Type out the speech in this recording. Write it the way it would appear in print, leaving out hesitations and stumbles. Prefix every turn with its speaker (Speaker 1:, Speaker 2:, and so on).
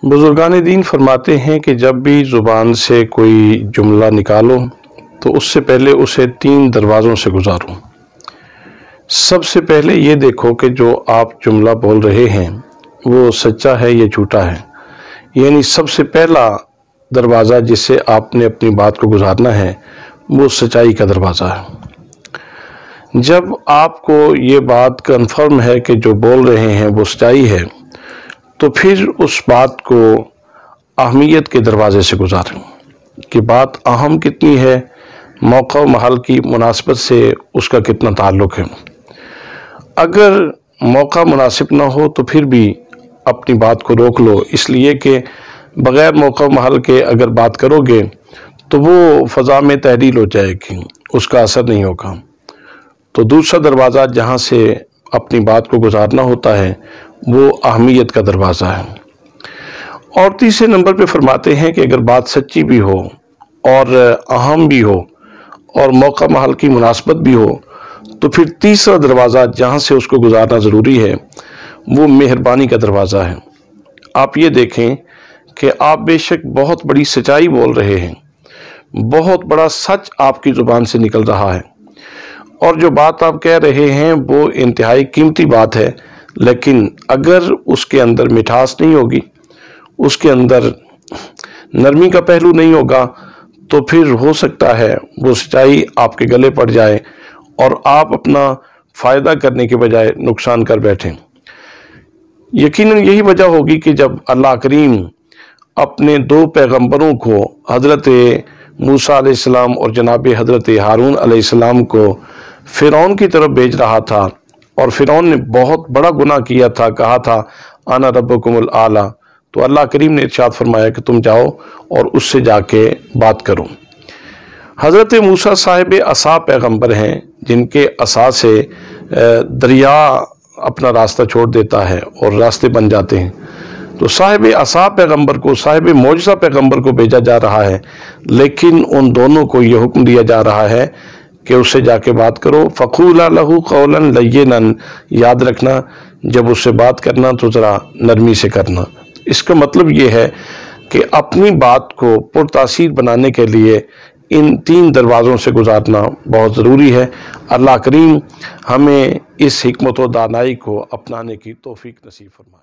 Speaker 1: बुजुर्गान दीन फरमाते हैं कि जब भी ज़ुबान से कोई जुमला निकालो तो उससे पहले उसे 3 दरवाज़ों से गुजारो। सबसे पहले ये देखो कि जो आप जुमला बोल रहे हैं वो सच्चा है या झूठा है, यानी सबसे पहला दरवाज़ा जिससे आपने अपनी बात को गुजारना है वो सच्चाई का दरवाज़ा है। जब आपको ये बात कन्फर्म है कि जो बोल रहे हैं वो सच्चाई है, तो फिर उस बात को अहमियत के दरवाज़े से गुजारें कि बात अहम कितनी है, मौका व महल की मुनासिबत से उसका कितना ताल्लुक़ है। अगर मौका मुनासिब ना हो तो फिर भी अपनी बात को रोक लो, इसलिए कि बग़ैर मौका महल के अगर बात करोगे तो वो फ़ज़ा में तहरील हो जाएगी, उसका असर नहीं होगा। तो दूसरा दरवाज़ा जहाँ से अपनी बात को गुजारना होता है वो अहमियत का दरवाज़ा है। और तीसरे नंबर पे फरमाते हैं कि अगर बात सच्ची भी हो और अहम भी हो और मौका महल की मुनासबत भी हो, तो फिर तीसरा दरवाज़ा जहाँ से उसको गुजारना ज़रूरी है वो मेहरबानी का दरवाज़ा है। आप ये देखें कि आप बेशक बहुत बड़ी सच्चाई बोल रहे हैं, बहुत बड़ा सच आपकी ज़ुबान से निकल रहा है और जो बात आप कह रहे हैं वो इंतहाई कीमती बात है, लेकिन अगर उसके अंदर मिठास नहीं होगी, उसके अंदर नरमी का पहलू नहीं होगा, तो फिर हो सकता है वो सच्चाई आपके गले पड़ जाए और आप अपना फ़ायदा करने के बजाय नुकसान कर बैठें। यकीनन यही वजह होगी कि जब अल्लाह करीम अपने 2 पैगंबरों को हज़रत मूसा अलैहिस्सलाम और जनाब हज़रत हारून अलैहिस्सलाम को फ़िरौन की तरफ भेज रहा था और फ़िरौन ने बहुत बड़ा गुनाह किया था, कहा था आना रब्बुकुमुल आला, तो अल्लाह करीम ने इरशाद फरमाया कि तुम जाओ और उससे जाके बात करो। हज़रत मूसा साहिब असा पैगंबर हैं जिनके असा से दरिया अपना रास्ता छोड़ देता है और रास्ते बन जाते हैं। तो साहिब असा पैगंबर को, साहिब मौजज़ा पैगंबर को भेजा जा रहा है, लेकिन उन दोनों को ये हुक्म दिया जा रहा है कि उससे जाके बात करो। फ़क़ूला लहू क़ौलन लय्यिनन, याद रखना जब उससे बात करना तो ज़रा नरमी से करना। इसका मतलब ये है कि अपनी बात को पुरतासीर बनाने के लिए इन 3 दरवाज़ों से गुजारना बहुत ज़रूरी है। अल्लाह करीम हमें इस हिकमत व दानाई को अपनाने की तौफ़ीक नसीब फरमाए।